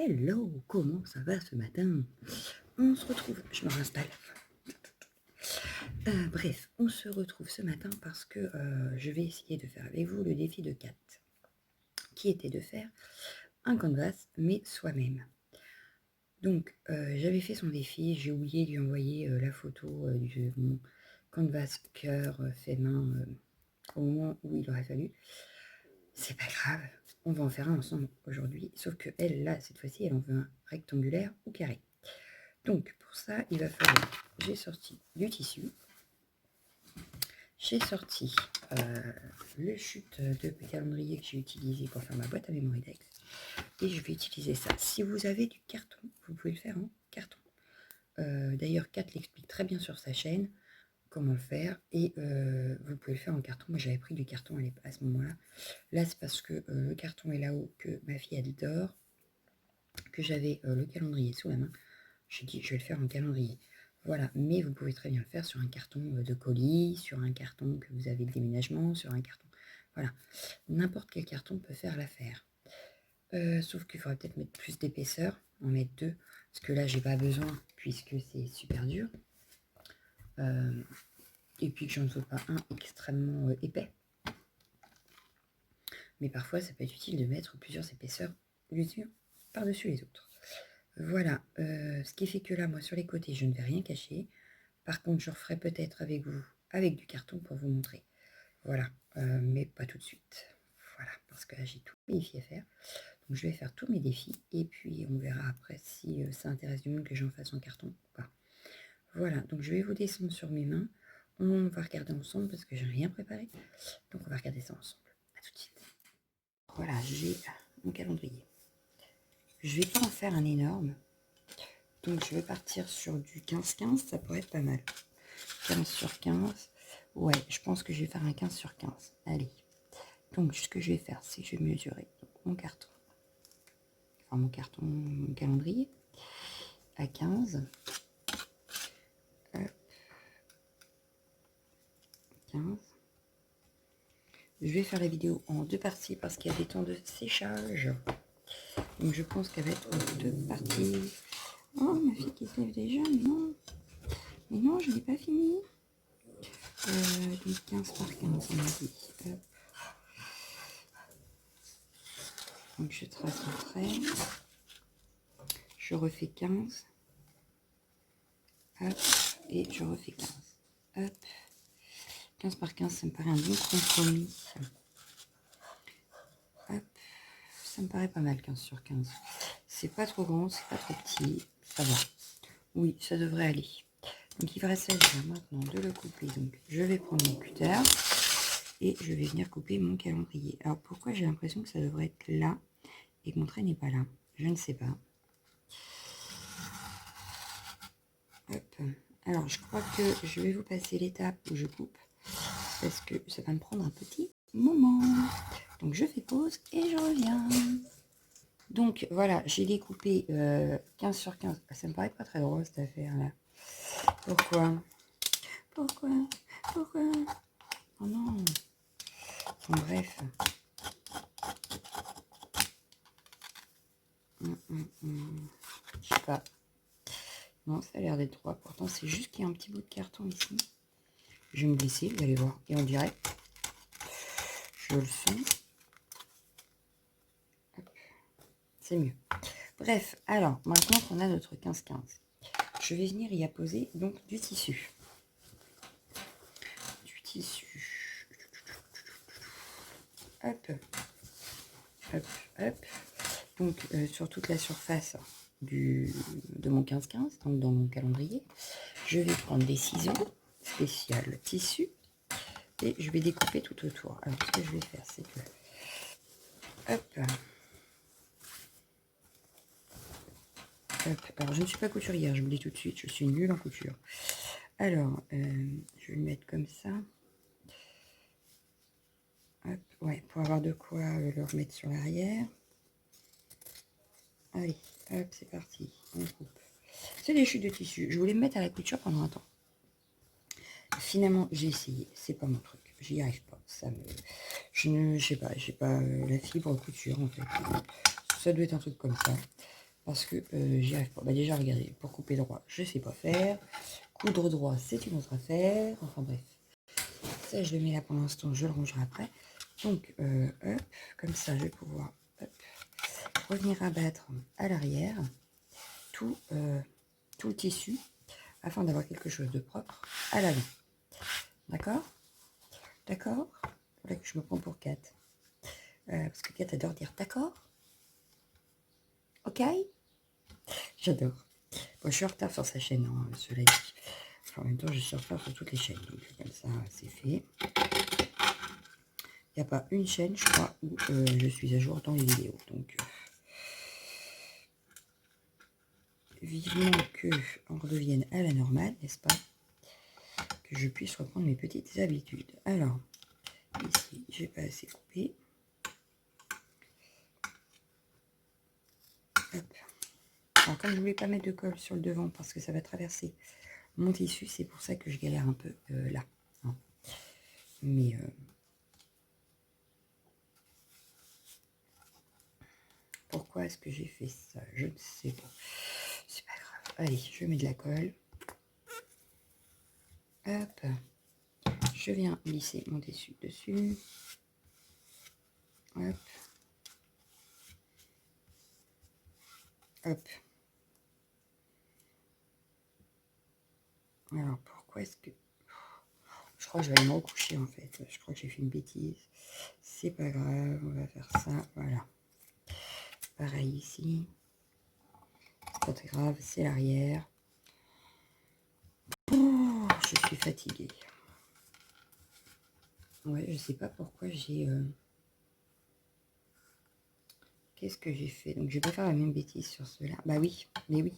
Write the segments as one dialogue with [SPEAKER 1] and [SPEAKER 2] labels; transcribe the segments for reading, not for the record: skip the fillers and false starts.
[SPEAKER 1] Hello, comment ça va ce matin? On se retrouve, je me réinstalle. Bref, on se retrouve ce matin parce que je vais essayer de faire avec vous le défi de Kat, qui était de faire un canvas, mais soi-même. Donc, j'avais fait son défi, j'ai oublié de lui envoyer la photo de mon canvas cœur fait main au moment où il aurait fallu. C'est pas grave, on va en faire un ensemble aujourd'hui, sauf que elle, là, cette fois-ci, elle en veut un rectangulaire ou carré. Donc, pour ça, il va falloir... J'ai sorti du tissu. J'ai sorti le chute de calendrier que j'ai utilisé pour faire ma boîte à Mémoridex. Et je vais utiliser ça. Si vous avez du carton, vous pouvez le faire en carton. D'ailleurs, Kat l'explique très bien sur sa chaîne comment le faire. Et vous pouvez le faire en carton. Moi, j'avais pris du carton à ce moment-là. Là, c'est parce que le carton est là-haut, que ma fille elle dort, que j'avais le calendrier sous la main. J'ai dit, je vais le faire en calendrier. Voilà, mais vous pouvez très bien le faire sur un carton de colis, sur un carton que vous avez de déménagement, sur un carton. Voilà, n'importe quel carton peut faire l'affaire. Sauf qu'il faudrait peut-être mettre plus d'épaisseur, en mettre 2, parce que là, j'ai pas besoin, puisque c'est super dur. Et puis que j'en veux pas un extrêmement épais. Mais parfois, ça peut être utile de mettre plusieurs épaisseurs les unes par-dessus les autres. Voilà, ce qui fait que là, moi, sur les côtés, je ne vais rien cacher. Par contre, je referai peut-être avec vous, avec du carton pour vous montrer. Voilà, mais pas tout de suite. Voilà, parce que là, j'ai tous mes défis à faire. Donc, je vais faire tous mes défis et puis on verra après si ça intéresse du monde que j'en fasse en carton ou pas. Voilà, donc je vais vous descendre sur mes mains. On va regarder ensemble parce que j'ai rien préparé. Donc, on va regarder ça ensemble. À tout de suite. Voilà, j'ai mon calendrier. Je vais pas en faire un énorme. Donc, je vais partir sur du 15-15, ça pourrait être pas mal. 15 sur 15. Ouais, je pense que je vais faire un 15 sur 15. Allez. Donc, ce que je vais faire, c'est que je vais mesurer mon carton. Enfin, mon calendrier à 15. Hop. 15. Je vais faire la vidéo en 2 parties parce qu'il y a des temps de séchage. Donc, je pense qu'elle va être en 2 parties. Oh, ma fille qui se lève déjà, mais non. Mais non, je n'ai pas fini. Donc, 15 par 15, on a dit. Hop. Donc, je trace le trait. Je refais 15. Hop. Et je refais 15. Hop. 15 par 15, ça me paraît un bon compromis. Hop. Ça me paraît pas mal, 15 sur 15. C'est pas trop grand, c'est pas trop petit. Ça va. Oui, ça devrait aller. Donc, il va s'agir maintenant de le couper. Donc, je vais prendre mon cutter et je vais venir couper mon calendrier. Alors, pourquoi j'ai l'impression que ça devrait être là et que mon trait n'est pas là? Je ne sais pas. Hop. Alors, je crois que je vais vous passer l'étape où je coupe parce que ça va me prendre un petit moment. Donc, je fais pause et je reviens. Donc, voilà, j'ai découpé 15 sur 15. Ça me paraît pas très drôle, cette affaire-là. Pourquoi? Pourquoi? Oh non. Bon, bref. Je sais pas. Non, ça a l'air d'être droit. Pourtant, c'est juste qu'il y a un petit bout de carton ici. Je vais me glisser, vous allez voir. Et on dirait. Je le sens. C'est mieux. Bref, alors, maintenant qu'on a notre 15-15, je vais venir y apposer donc du tissu. Hop. Hop, hop. Donc, sur toute la surface de mon 15-15, donc dans mon calendrier, je vais prendre des ciseaux spécial tissu et je vais découper tout autour. Alors, ce que je vais faire, c'est que... Hop. Hop. Alors, je ne suis pas couturière, je vous le dis tout de suite, je suis nulle en couture. Alors, je vais le mettre comme ça. Hop, ouais, pour avoir de quoi le remettre sur l'arrière. Allez, hop, c'est parti, on coupe. C'est des chutes de tissu, je voulais me mettre à la couture pendant un temps. Finalement, j'ai essayé, c'est pas mon truc, j'y arrive pas. Je sais pas, j'ai pas la fibre couture en fait. Ça doit être un truc comme ça. parce que j'y arrive pas. Bah déjà, regardez, pour couper droit, je sais pas faire. Coudre droit, c'est une autre affaire. Enfin bref, ça je le mets là pour l'instant, je le rangerai après. Donc, hop, comme ça, je vais pouvoir hop, revenir abattre à l'arrière tout le tissu afin d'avoir quelque chose de propre à l'avant. D'accord? D'accord? Voilà que je me prends pour Kat. Parce que Kat adore dire d'accord. Ok? J'adore. Bon, je suis en retard sur sa chaîne, hein, cela dit. Enfin, en même temps, je suis en retard sur toutes les chaînes. Donc, comme ça, c'est fait. Il n'y a pas une chaîne, je crois, où je suis à jour dans les vidéos. Donc, vivement qu'on redevienne à la normale, n'est-ce pas? Que je puisse reprendre mes petites habitudes. Alors, ici, j'ai pas assez coupé. Hop. Alors, comme je ne voulais pas mettre de colle sur le devant parce que ça va traverser mon tissu, c'est pour ça que je galère un peu là. Hein. Mais pourquoi est-ce que j'ai fait ça? Je ne sais pas. C'est pas grave. Allez, je mets de la colle. Hop. Je viens glisser mon tissu dessus. Hop. Hop. Alors, pourquoi est-ce que... Je crois que je vais aller me recoucher, en fait. Je crois que j'ai fait une bêtise. C'est pas grave, on va faire ça. Voilà. Pareil ici. C'est pas très grave, c'est l'arrière. Oh, je suis fatiguée. Ouais, je sais pas pourquoi j'ai... Qu'est-ce que j'ai fait? Donc, je vais pas faire la même bêtise sur ceux-là. Bah oui, mais oui.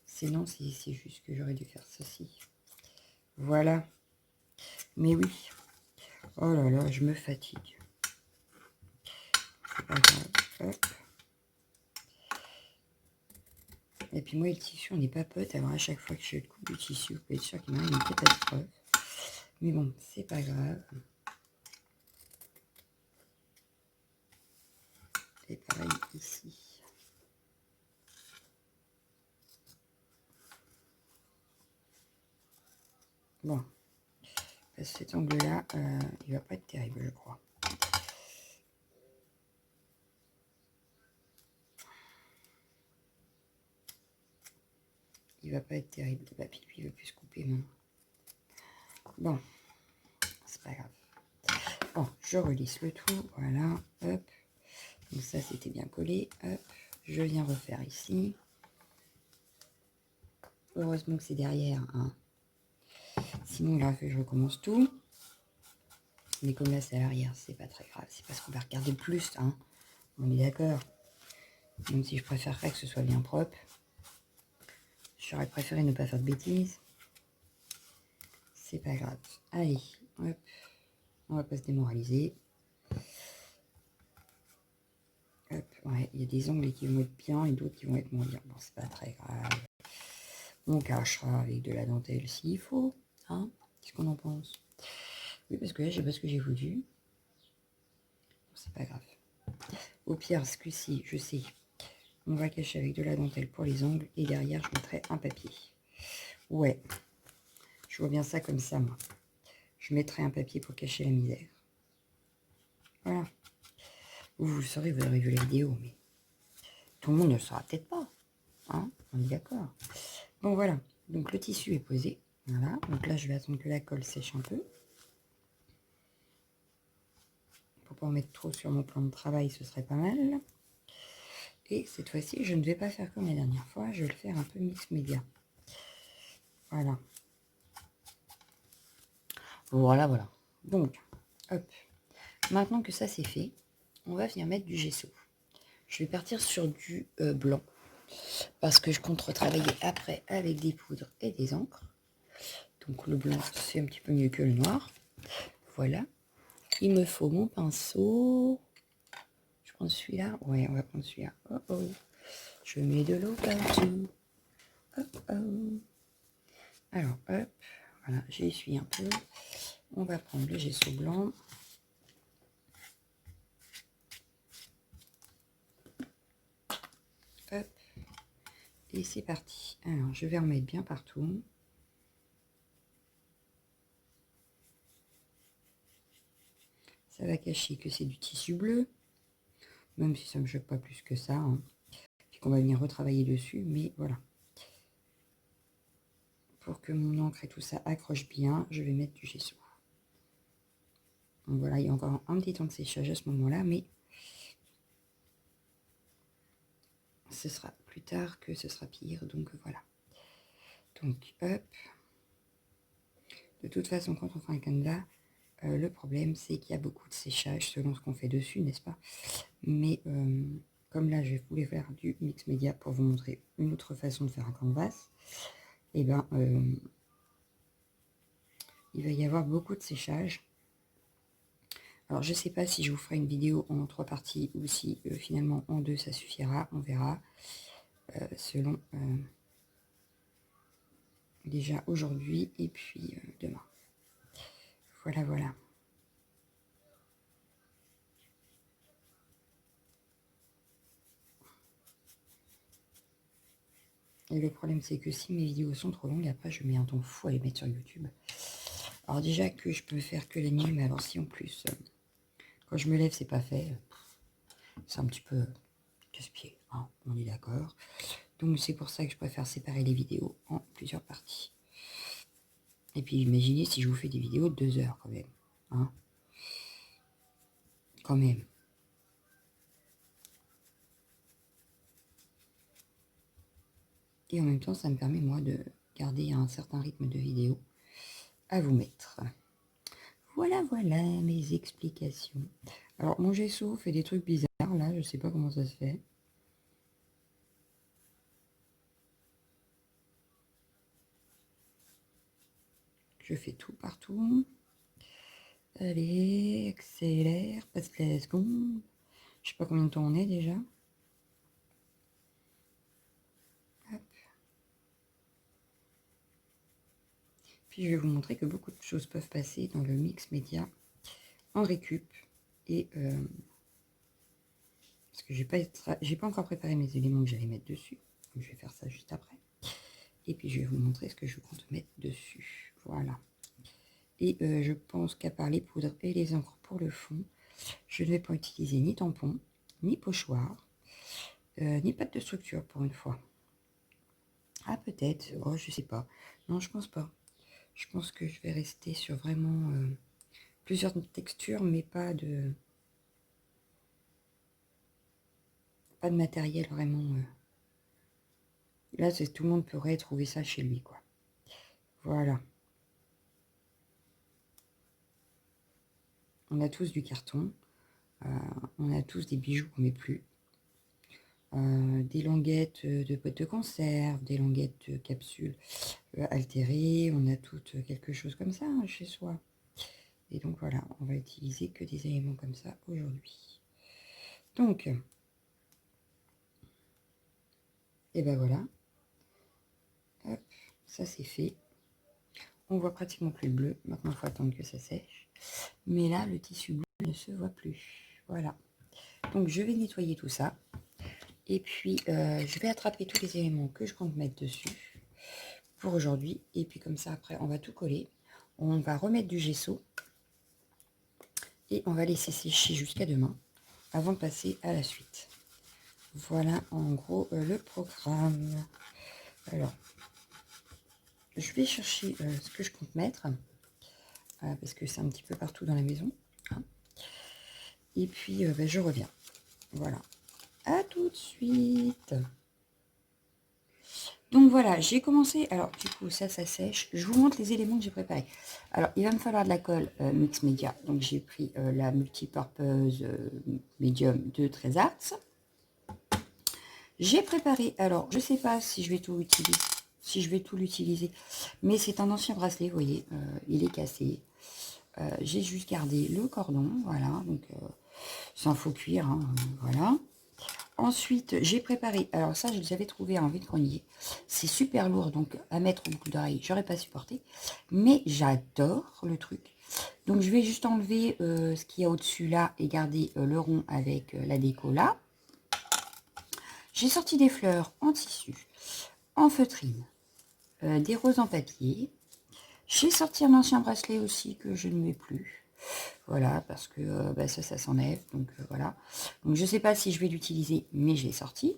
[SPEAKER 1] Sinon, c'est juste que j'aurais dû faire ceci. Voilà. Mais oui. Oh là là, je me fatigue. C'est pas grave. Hop. Et puis moi, le tissu, on n'est pas potes. Alors à chaque fois que je coupe du tissu, vous pouvez être sûr qu'il m'arrive une catastrophe. Mais bon, c'est pas grave. Et pareil ici. Bon. Parce que cet angle-là, il va pas être terrible, je crois. Il va pas être terrible. Le papier, lui, il veut plus se couper, non. Bon. C'est pas grave. Bon, je relisse le tout. Voilà. Hop. Donc ça, c'était bien collé. Hop. Je viens refaire ici. Heureusement que c'est derrière. Hein. Sinon, il aurait fallu que je recommence tout. Mais comme là, c'est à l'arrière, c'est pas très grave. C'est parce qu'on va regarder plus. Hein. On est d'accord. Même si je préférerais que ce soit bien propre. J'aurais préféré ne pas faire de bêtises. C'est pas grave. Allez, hop. On va pas se démoraliser. Hop, ouais, il y a des ongles qui vont être bien et d'autres qui vont être moins bien. Bon, c'est pas très grave. On cachera avec de la dentelle s'il faut. Hein? Qu'est-ce qu'on en pense? Oui, parce que là, je sais pas ce que j'ai foutu. Bon, c'est pas grave. Au pire, ce coup-ci, je sais. On va cacher avec de la dentelle pour les ongles. Et derrière, je mettrai un papier. Ouais. Je vois bien ça comme ça, moi. Je mettrai un papier pour cacher la misère. Voilà. Vous le saurez, vous aurez vu la vidéo, mais tout le monde ne le saura peut-être pas. Hein, on est d'accord. Bon, voilà. Donc, le tissu est posé. Voilà. Donc là, je vais attendre que la colle sèche un peu. Pour pas en mettre trop sur mon plan de travail, ce serait pas mal. Et cette fois-ci, je ne vais pas faire comme la dernière fois. Je vais le faire un peu mix média. Voilà. Voilà, voilà. Donc, hop. Maintenant que ça, c'est fait, on va venir mettre du gesso. Je vais partir sur du blanc. Parce que je compte retravailler après avec des poudres et des encres. Donc le blanc, c'est un petit peu mieux que le noir. Voilà. Il me faut mon pinceau. Je prends celui-là. Ouais, on va prendre celui-là. Oh oh. Je mets de l'eau partout. Oh oh. Alors, hop. Voilà, j'ai essuyé un peu. On va prendre le gesso blanc. Hop. Et c'est parti. Alors, je vais en mettre bien partout. Ça va cacher que c'est du tissu bleu, même si ça ne me choque pas plus que ça. Hein. Puis qu'on va venir retravailler dessus, mais voilà. Pour que mon encre et tout ça accroche bien, je vais mettre du gesso. Donc voilà, il y a encore un petit temps de séchage à ce moment-là, mais ce sera plus tard que ce sera pire, donc voilà. Donc, hop. De toute façon, quand on fait un canevas, le problème, c'est qu'il y a beaucoup de séchage selon ce qu'on fait dessus, n'est-ce pas? Mais comme là, je voulais faire du mix média pour vous montrer une autre façon de faire un canvas, et ben, il va y avoir beaucoup de séchage. Alors, je ne sais pas si je vous ferai une vidéo en 3 parties ou si finalement en 2 ça suffira. On verra selon déjà aujourd'hui et puis demain. Voilà, voilà. Et le problème, c'est que si mes vidéos sont trop longues, après, je mets un temps fou à les mettre sur YouTube. Alors déjà que je peux faire que la nuit, mais alors si en plus, quand je me lève, c'est pas fait, c'est un petit peu casse-pied, hein, on est d'accord. Donc c'est pour ça que je préfère séparer les vidéos en plusieurs parties. Et puis imaginez si je vous fais des vidéos de 2 heures quand même. Hein, quand même. Et en même temps, ça me permet moi de garder un certain rythme de vidéo à vous mettre. Voilà, voilà mes explications. Alors mon gesso fait des trucs bizarres là, je sais pas comment ça se fait. Je fais tout partout. Allez, accélère, passe la seconde. Je sais pas combien de temps on est déjà. Hop. Puis je vais vous montrer que beaucoup de choses peuvent passer dans le mix média en récup. Et parce que j'ai pas encore préparé mes éléments que j'allais mettre dessus. Donc je vais faire ça juste après. Et puis je vais vous montrer ce que je compte mettre dessus. Voilà. Et je pense qu'à part les poudres et les encres pour le fond, je ne vais pas utiliser ni tampon, ni pochoir, ni pâte de structure pour une fois. Ah peut-être, oh je sais pas. Non je pense pas. Je pense que je vais rester sur vraiment plusieurs textures, mais pas de matériel vraiment. Là, tout le monde pourrait trouver ça chez lui, quoi. Voilà. On a tous du carton. On a tous des bijoux qu'on met plus. Des languettes de boîtes de conserve, des languettes de capsules altérées. On a toutes quelque chose comme ça hein, chez soi. Et donc voilà, on va utiliser que des éléments comme ça aujourd'hui. Donc, et ben voilà. Hop, ça c'est fait. On voit pratiquement plus le bleu. Maintenant, il faut attendre que ça sèche. Mais là, le tissu bleu ne se voit plus. Voilà. Donc, je vais nettoyer tout ça. Et puis, je vais attraper tous les éléments que je compte mettre dessus pour aujourd'hui. Et puis, comme ça, après, on va tout coller. On va remettre du gesso. Et on va laisser sécher jusqu'à demain avant de passer à la suite. Voilà, en gros, le programme. Alors, je vais chercher ce que je compte mettre. Parce que c'est un petit peu partout dans la maison. Hein. Et puis, ben, je reviens. Voilà. À tout de suite. Donc voilà, j'ai commencé. Alors, du coup, ça sèche. Je vous montre les éléments que j'ai préparés. Alors, il va me falloir de la colle mix média. Donc, j'ai pris la multipurpose medium de Trésarts. J'ai préparé. Alors, je ne sais pas si je vais tout utiliser. Si je vais tout l'utiliser. Mais c'est un ancien bracelet, vous voyez. Il est cassé. J'ai juste gardé le cordon. Voilà. Donc, c'est un faux cuir. Hein, voilà. Ensuite, j'ai préparé, alors ça, je les avais trouvé en vide-grenier. C'est super lourd, donc à mettre au bout d'oreille, j'aurais pas supporté. Mais j'adore le truc. Donc, je vais juste enlever ce qu'il y a au-dessus là et garder le rond avec la déco là. J'ai sorti des fleurs en tissu, en feutrine, des roses en papier. J'ai sorti un ancien bracelet aussi que je ne mets plus. Voilà, parce que bah, ça s'enlève. Donc voilà. Donc je ne sais pas si je vais l'utiliser, mais je l'ai sorti.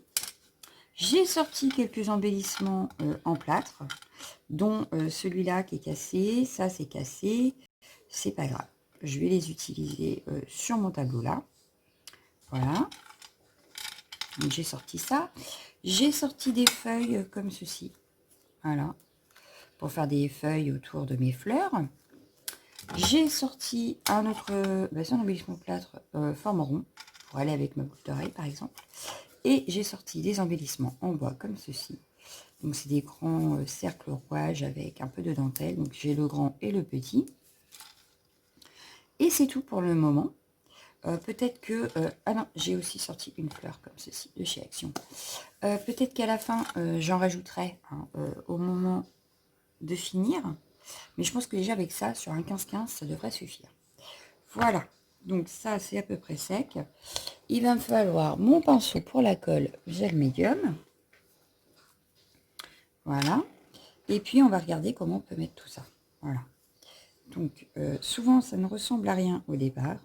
[SPEAKER 1] J'ai sorti quelques embellissements en plâtre, dont celui-là qui est cassé. Ça, c'est cassé. C'est pas grave. Je vais les utiliser sur mon tableau là. Voilà. Donc j'ai sorti ça. J'ai sorti des feuilles comme ceci. Voilà. Pour faire des feuilles autour de mes fleurs. J'ai sorti un autre un embellissement plâtre forme rond. Pour aller avec ma boucle d'oreille par exemple. Et j'ai sorti des embellissements en bois comme ceci. Donc c'est des grands cercles rouages avec un peu de dentelle. Donc j'ai le grand et le petit. Et c'est tout pour le moment. Peut-être que... ah non, j'ai aussi sorti une fleur comme ceci de chez Action. Peut-être qu'à la fin, j'en rajouterai hein, au moment de finir. Mais je pense que déjà avec ça, sur un 15-15, ça devrait suffire. Voilà. Donc ça, c'est à peu près sec. Il va me falloir mon pinceau pour la colle gel médium. Voilà. Et puis, on va regarder comment on peut mettre tout ça. Voilà. Donc, souvent, ça ne ressemble à rien au départ.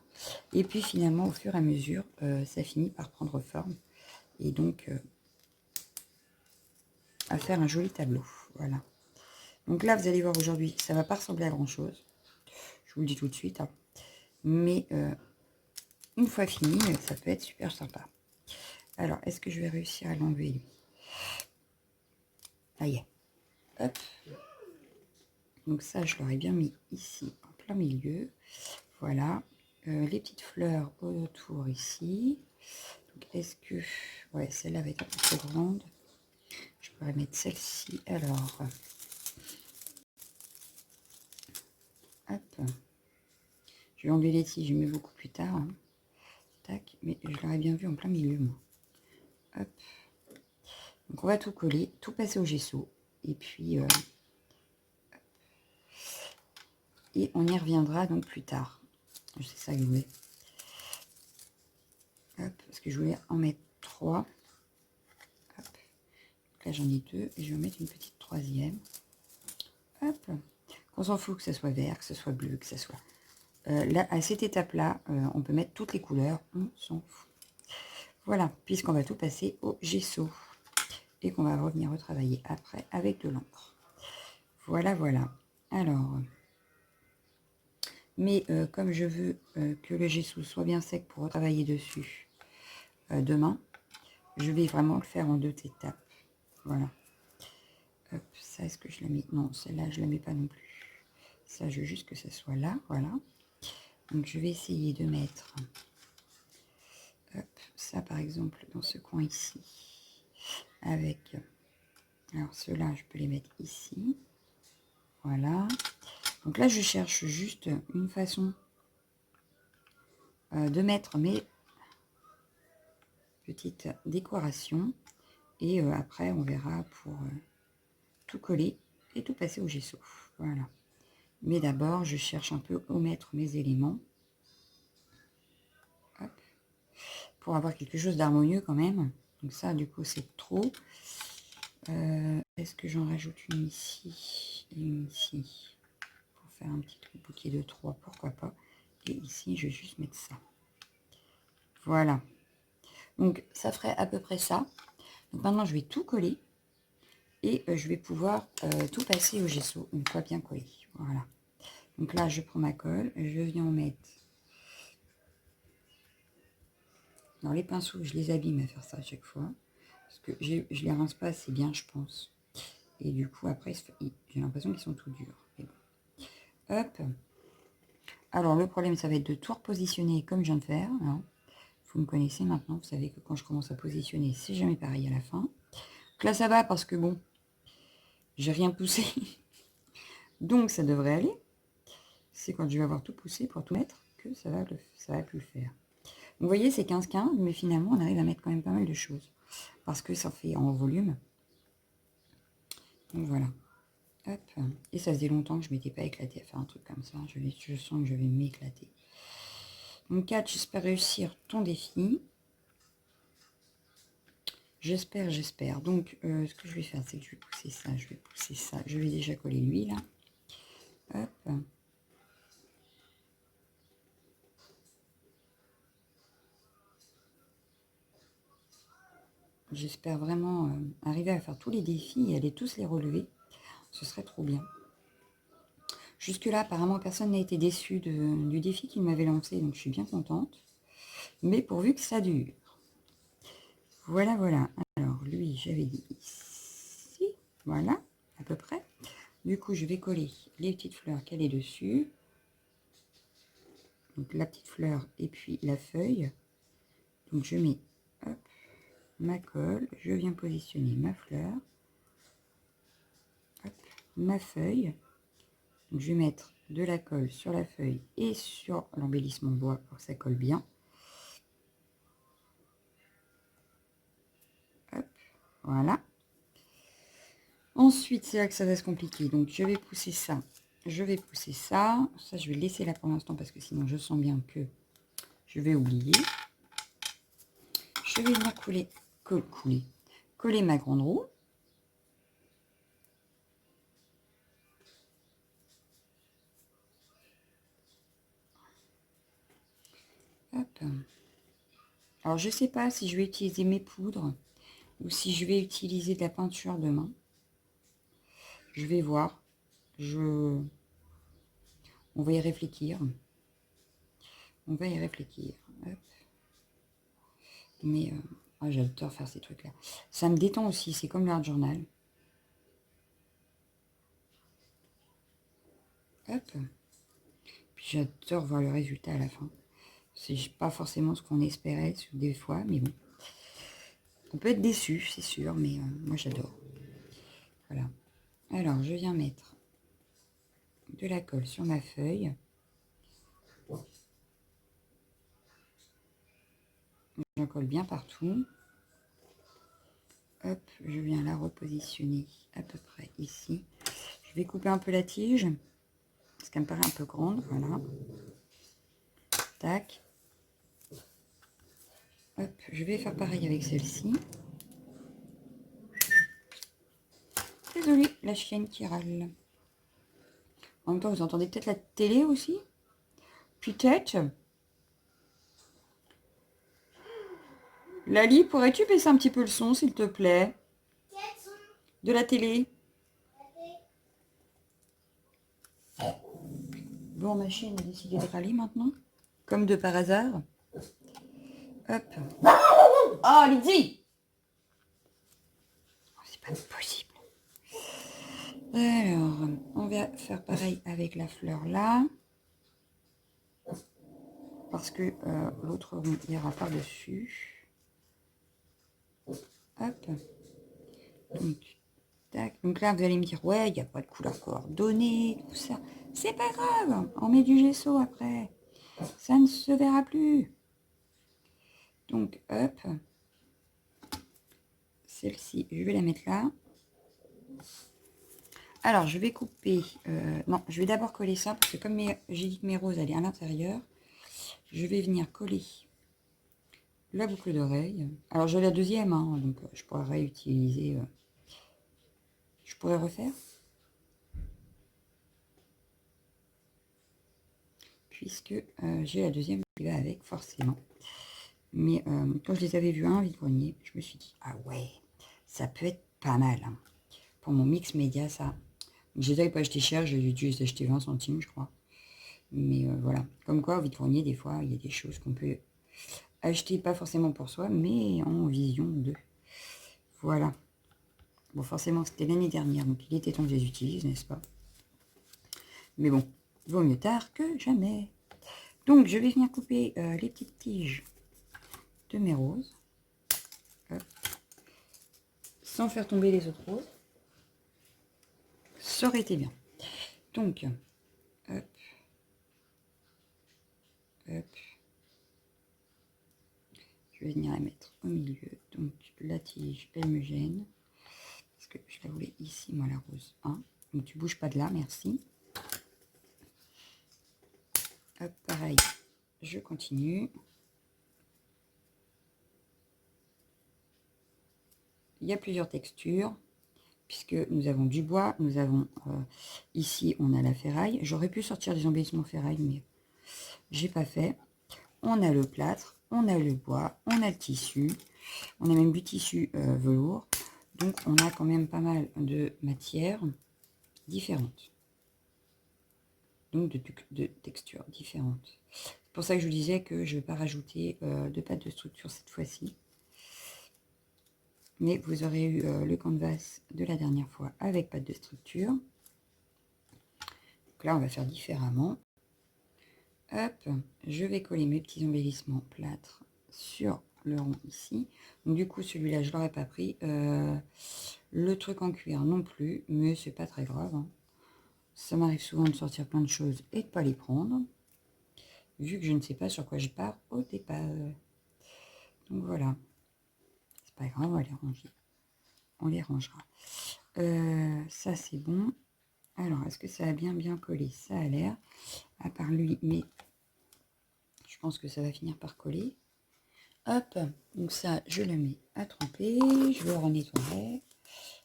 [SPEAKER 1] Et puis, finalement, au fur et à mesure, ça finit par prendre forme. Et donc, à faire un joli tableau. Voilà. Donc là, vous allez voir aujourd'hui, ça ne va pas ressembler à grand-chose. Je vous le dis tout de suite. Hein. Mais, une fois fini, ça peut être super sympa. Alors, est-ce que je vais réussir à l'enlever, lui? Ça y est. Hop. Donc ça, je l'aurais bien mis ici, en plein milieu. Voilà. Les petites fleurs autour ici. Donc, est-ce que... Ouais, celle-là va être un peu trop grande. Je pourrais mettre celle-ci. Alors... Hop. Je vais enlever les tiges, je mets beaucoup plus tard. Hein. Tac. Mais je l'aurais bien vu en plein milieu, moi. Hop. Donc, on va tout coller, tout passer au gesso. Et puis... et on y reviendra donc plus tard. C'est ça que je voulais. Hop, parce que je voulais en mettre 3. Hop. Donc là, j'en ai 2. Et je vais en mettre une petite troisième. Hop. On s'en fout que ce soit vert, que ce soit bleu, que ce soit... là, à cette étape-là, on peut mettre toutes les couleurs. On s'en fout. Voilà, puisqu'on va tout passer au gesso. Et qu'on va revenir retravailler après avec de l'encre. Voilà, voilà. Alors... Mais comme je veux que le gesso soit bien sec pour retravailler dessus demain, je vais vraiment le faire en 2 étapes. Voilà. Hop, ça, est-ce que je la mets? Non, celle-là, je la mets pas non plus. Ça, je veux juste que ça soit là. Voilà. Donc, je vais essayer de mettre hop, ça, par exemple, dans ce coin ici. Avec... Alors, ceux-là, je peux les mettre ici. Voilà. Donc là, je cherche juste une façon de mettre mes petites décorations. Et après, on verra pour tout coller et tout passer au gesso. Voilà. Mais d'abord, je cherche un peu où mettre mes éléments. Hop. Pour avoir quelque chose d'harmonieux quand même. Donc ça, du coup, c'est trop. Est-ce que j'en rajoute une ici et une ici? Pour faire un petit truc bouquet de 3, pourquoi pas. Et ici, je vais juste mettre ça. Voilà. Donc, ça ferait à peu près ça. Donc maintenant, je vais tout coller. Et je vais pouvoir tout passer au gesso une fois bien collé. Voilà. Donc là, je prends ma colle. Je viens en mettre... Alors, les pinceaux, je les abîme à faire ça à chaque fois. Parce que je les rince pas assez bien, je pense. Et du coup, après, j'ai l'impression qu'ils sont tout durs. Mais bon. Hop. Alors, le problème, ça va être de tout repositionner comme je viens de faire. Hein. Vous me connaissez maintenant. Vous savez que quand je commence à positionner, c'est jamais pareil à la fin. Donc là, ça va parce que, bon, j'ai rien poussé. Donc, ça devrait aller. C'est quand je vais avoir tout poussé pour tout mettre que ça va plus le faire. Vous voyez, c'est 15-15, mais finalement, on arrive à mettre quand même pas mal de choses. Parce que ça fait en volume. Donc, voilà. Hop. Et ça faisait longtemps que je ne m'étais pas éclatée à faire un truc comme ça. Je sens que je vais m'éclater. Donc, Kat, j'espère réussir ton défi. J'espère, j'espère. Donc, ce que je vais faire, c'est que je vais pousser ça, je vais pousser ça. Je vais déjà coller lui, là. Hop. J'espère vraiment arriver à faire tous les défis et aller tous les relever. Ce serait trop bien. Jusque-là, apparemment, personne n'a été déçu du défi qu'il m'avait lancé, donc je suis bien contente. Mais pourvu que ça dure. Voilà, voilà. Alors, lui, j'avais dit ici. Voilà, à peu près. Du coup, je vais coller les petites fleurs qu'elle est dessus. Donc, la petite fleur et puis la feuille. Donc, je mets hop, ma colle. Je viens positionner ma fleur. Hop, ma feuille. Donc, je vais mettre de la colle sur la feuille et sur l'embellissement bois pour que ça colle bien. Hop, voilà. Ensuite, c'est là que ça va se compliquer. Donc, je vais pousser ça. Je vais pousser ça. Ça, je vais le laisser là pour l'instant parce que sinon, je sens bien que je vais oublier. Je vais venir coller ma grande roue. Hop. Alors, je ne sais pas si je vais utiliser mes poudres ou si je vais utiliser de la peinture demain. Je vais voir. On va y réfléchir. On va y réfléchir. Hop. Mais j'adore faire ces trucs-là. Ça me détend aussi. C'est comme l'art journal. Hop. Puis j'adore voir le résultat à la fin. C'est pas forcément ce qu'on espérait des fois, mais bon. On peut être déçu, c'est sûr, mais moi j'adore. Voilà. Alors, je viens mettre de la colle sur ma feuille. J'en colle bien partout. Hop, je viens la repositionner à peu près ici. Je vais couper un peu la tige, parce qu'elle me paraît un peu grande. Voilà. Tac. Hop, je vais faire pareil avec celle-ci. Désolée, la chienne qui râle. En même temps, vous entendez peut-être la télé aussi? Peut-être. Lali, pourrais-tu baisser un petit peu le son, s'il te plaît? De la télé. Bon, ma chienne a décidé de râler maintenant. Comme de par hasard. Hop. Oh, Lydie! Oh, c'est pas possible. Alors, on va faire pareil avec la fleur là. Parce que l'autre rond ira par-dessus. Hop. Donc, tac. Donc là, vous allez me dire, ouais, il n'y a pas de couleur coordonnée, tout ça. C'est pas grave, on met du gesso après. Ça ne se verra plus. Donc, hop. Celle-ci, je vais la mettre là. Alors, je vais couper... non, je vais d'abord coller ça, parce que comme j'ai dit que mes roses allaient à l'intérieur, je vais venir coller la boucle d'oreille. Alors, j'ai la deuxième, hein, donc je pourrais réutiliser... je pourrais refaire. Puisque j'ai la deuxième qui va avec, forcément. Mais quand je les avais vus un vide-grenier, je me suis dit, ah ouais, ça peut être pas mal. Hein. Pour mon mix média, ça. Je les avais pas acheté cher, j'ai dû les acheter 20 centimes, je crois. Mais voilà, comme quoi, au vide-grenier, des fois, il y a des choses qu'on peut acheter, pas forcément pour soi, mais en vision de. Voilà. Bon, forcément, c'était l'année dernière, donc il était temps que je les utilise, n'est-ce pas? Mais bon, vaut mieux tard que jamais. Donc, je vais venir couper les petites tiges de mes roses. Hop. Sans faire tomber les autres roses. Ça aurait été bien. Donc, hop, hop. Je vais venir la mettre au milieu. Donc, la tige, elle me gêne. Parce que je la voulais ici, moi, la rose 1. Donc, tu bouges pas de là, merci. Hop, pareil, je continue. il y a plusieurs textures, puisque nous avons du bois, nous avons ici, on a la ferraille. J'aurais pu sortir des embellissements ferraille, mais j'ai pas fait. On a le plâtre, on a le bois, on a le tissu, on a même du tissu velours. Donc, on a quand même pas mal de matières différentes. Donc, de textures différentes. C'est pour ça que je vous disais que je ne vais pas rajouter de pâte de structure cette fois-ci. Mais vous aurez eu le canvas de la dernière fois avec pâte de structure. Donc là, on va faire différemment. Hop, je vais coller mes petits embellissements plâtre sur le rond ici. Donc du coup, celui-là, je ne l'aurais pas pris. Le truc en cuir non plus, mais c'est pas très grave. Hein. Ça m'arrive souvent de sortir plein de choses et de ne pas les prendre, vu que je ne sais pas sur quoi je pars au départ. Donc voilà. C'est pas grave, on va les ranger. On les rangera. Ça, c'est bon. Alors, est-ce que ça a bien collé? Ça a l'air. À part lui, mais je pense que ça va finir par coller. Hop, donc ça, je le mets à tremper. Je le renettoierai.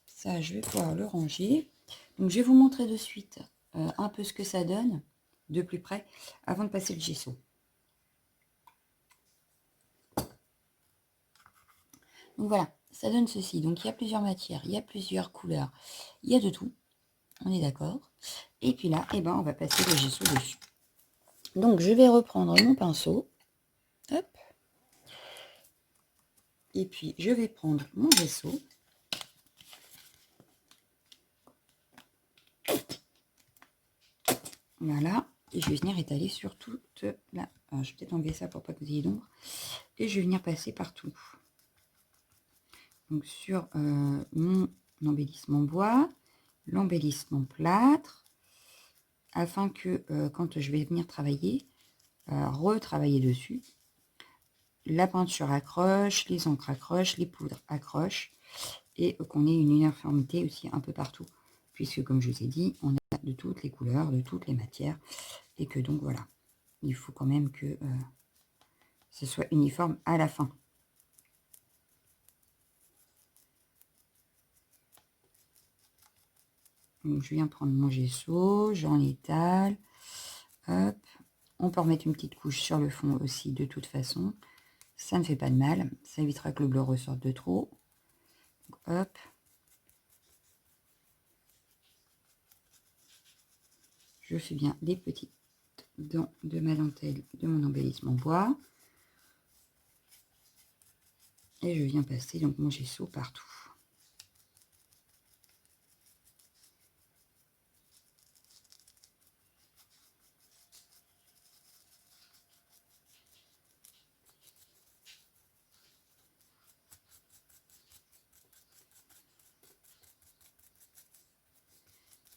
[SPEAKER 1] Ça, je vais pouvoir le ranger. Donc, je vais vous montrer de suite un peu ce que ça donne de plus près avant de passer le gesso. Donc voilà, ça donne ceci. Donc il y a plusieurs matières, il y a plusieurs couleurs, il y a de tout. On est d'accord. Et puis là, eh ben, on va passer le gesso dessus. Donc je vais reprendre mon pinceau. Hop. Et puis je vais prendre mon gesso. Voilà. Et je vais venir étaler sur toute la... Alors, je vais peut-être enlever ça pour pas que vous ayez d'ombre. Et je vais venir passer partout. Donc sur mon embellissement bois, l'embellissement plâtre, afin que quand je vais venir travailler, retravailler dessus, la peinture accroche, les encres accrochent, les poudres accrochent, et qu'on ait une uniformité aussi un peu partout, puisque comme je vous ai dit, on a de toutes les couleurs, de toutes les matières, et que donc voilà, il faut quand même que ce soit uniforme à la fin. Donc je viens prendre mon gesso, j'en étale, hop, on peut remettre une petite couche sur le fond aussi de toute façon, ça ne fait pas de mal, ça évitera que le bleu ressorte de trop. Donc, hop. Je fais bien des petites dents de ma dentelle de mon embellissement bois. Et je viens passer donc mon gesso partout.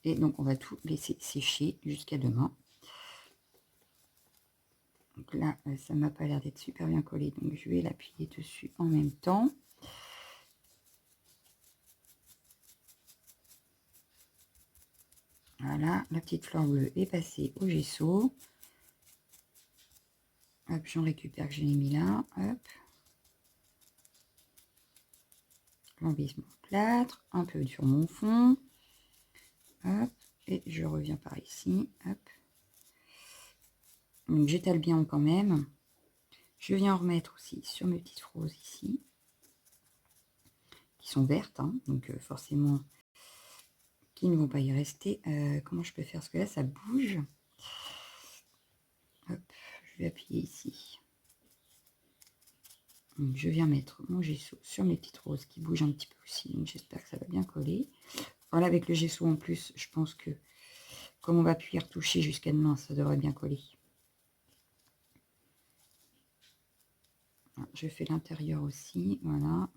[SPEAKER 1] Et donc on va tout laisser sécher jusqu'à demain. Donc là, ça m'a pas l'air d'être super bien collé, donc je vais l'appuyer dessus en même temps. Voilà, la petite fleur bleue est passée au gesso. Hop, j'en récupère que je l'ai mis là. Hop. L'embellissement plâtre, un peu sur mon fond. Hop, et je reviens par ici. Hop. Donc j'étale bien quand même. Je viens en remettre aussi sur mes petites roses ici, qui sont vertes, hein, donc forcément qui ne vont pas y rester. Comment je peux faire? Parce que là, ça bouge. Hop, je vais appuyer ici. Donc, je viens mettre mon gesso sur mes petites roses qui bougent un petit peu aussi. Donc, j'espère que ça va bien coller. Voilà, avec le gesso en plus, je pense que comme on va plus y retoucher jusqu'à demain, ça devrait bien coller. Voilà, je fais l'intérieur aussi. Voilà.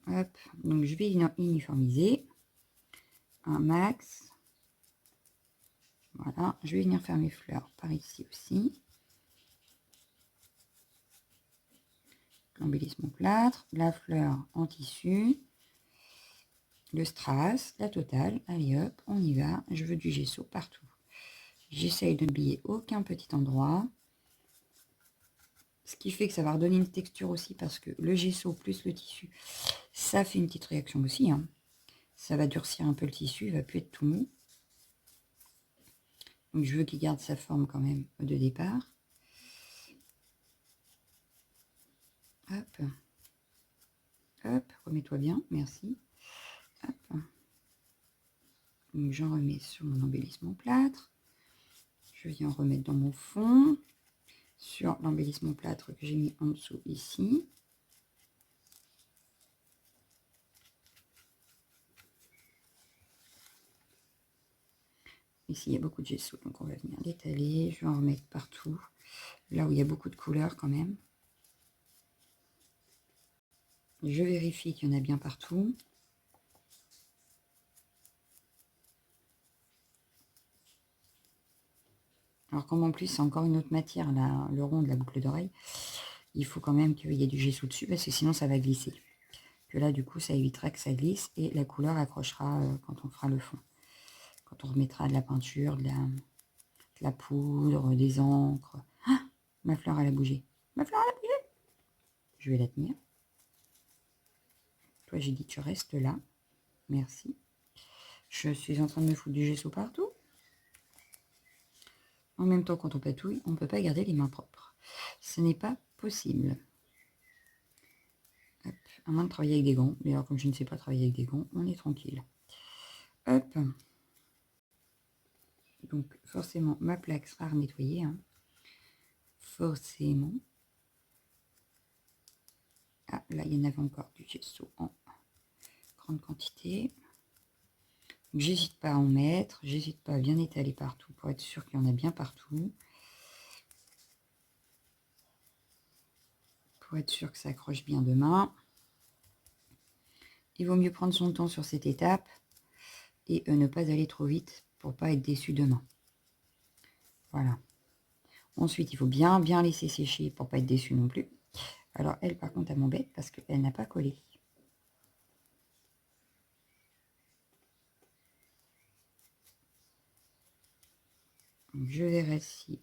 [SPEAKER 1] Hop, donc je vais uniformiser un max. Voilà, je vais venir faire mes fleurs par ici aussi. L'embellissement plâtre, la fleur en tissu, le strass, la totale. Allez hop, on y va. Je veux du gesso partout. J'essaye de n'oublier aucun petit endroit. Ce qui fait que ça va redonner une texture aussi parce que le gesso plus le tissu, ça fait une petite réaction aussi. Hein. Ça va durcir un peu le tissu, il va plus être tout mou. Donc je veux qu'il garde sa forme quand même de départ. Hop. Hop, remets-toi bien, merci. Hop. Donc j'en remets sur mon embellissement plâtre. Je viens remettre dans mon fond, sur l'embellissement plâtre que j'ai mis en dessous ici. Ici, il y a beaucoup de gesso, donc on va venir l'étaler. Je vais en remettre partout, là où il y a beaucoup de couleurs quand même. Je vérifie qu'il y en a bien partout. Alors comme en plus c'est encore une autre matière, là, le rond de la boucle d'oreille, il faut quand même qu'il y ait du gesso dessus parce que sinon ça va glisser. Que là du coup ça évitera que ça glisse et la couleur accrochera quand on fera le fond. Quand on remettra de la peinture, de la poudre, des encres. Ah, ma fleur elle a bougé. Ma fleur elle a bougé. Je vais la tenir. Toi j'ai dit tu restes là. Merci. Je suis en train de me foutre du gesso partout. En même temps, quand on patouille, on ne peut pas garder les mains propres. Ce n'est pas possible. Hop, à moins de travailler avec des gants. Mais alors, comme je ne sais pas travailler avec des gants, on est tranquille. Hop. Donc, forcément, ma plaque sera nettoyée. Hein. Forcément. Ah, là, il y en avait encore du gesso en grande quantité. J'hésite pas à en mettre. J'hésite pas à bien étaler partout pour être sûr qu'il y en a bien partout. Pour être sûr que ça accroche bien demain. Il vaut mieux prendre son temps sur cette étape et ne pas aller trop vite pour pas être déçu demain. Voilà. Ensuite, il faut bien laisser sécher pour pas être déçu non plus. Alors elle, par contre, elle m'embête parce qu'elle n'a pas collé. Donc, je verrai si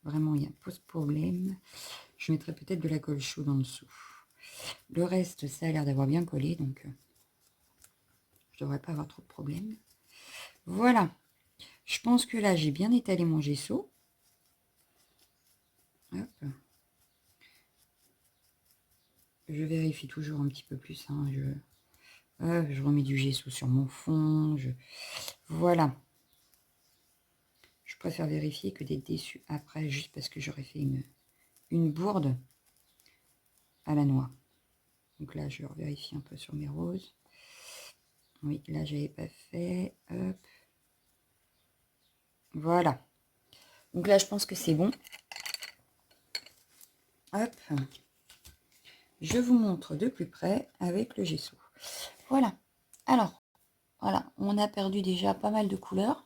[SPEAKER 1] vraiment il y a pose problème. Je mettrai peut-être de la colle chaude en dessous. Le reste, ça a l'air d'avoir bien collé, donc je devrais pas avoir trop de problème. Voilà. Je pense que là, j'ai bien étalé mon gesso. Hop. Je vérifie toujours un petit peu plus. Hein, je remets du gesso sur mon fond. Voilà. Je préfère vérifier que d'être déçu après, juste parce que j'aurais fait une bourde à la noix. Donc là, je vérifie un peu sur mes roses. Oui, là, j'avais pas fait. Hop. Voilà. Donc là, je pense que c'est bon. Hop. Je vous montre de plus près avec le gesso. Voilà. Alors, voilà, on a perdu déjà pas mal de couleurs.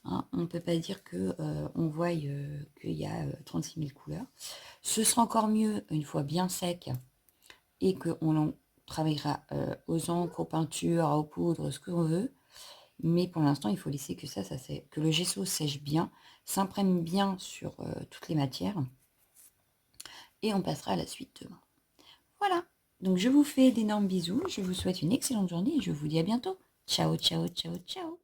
[SPEAKER 1] Hein, on ne peut pas dire que on voit qu'il y a 36 000 couleurs. Ce sera encore mieux une fois bien sec et qu'on travaillera aux encres, aux peintures, aux poudres, ce qu'on veut. Mais pour l'instant, il faut laisser que que le gesso sèche bien, s'imprègne bien sur toutes les matières. Et on passera à la suite demain. Voilà. Donc, je vous fais d'énormes bisous. Je vous souhaite une excellente journée et je vous dis à bientôt. Ciao, ciao, ciao, ciao.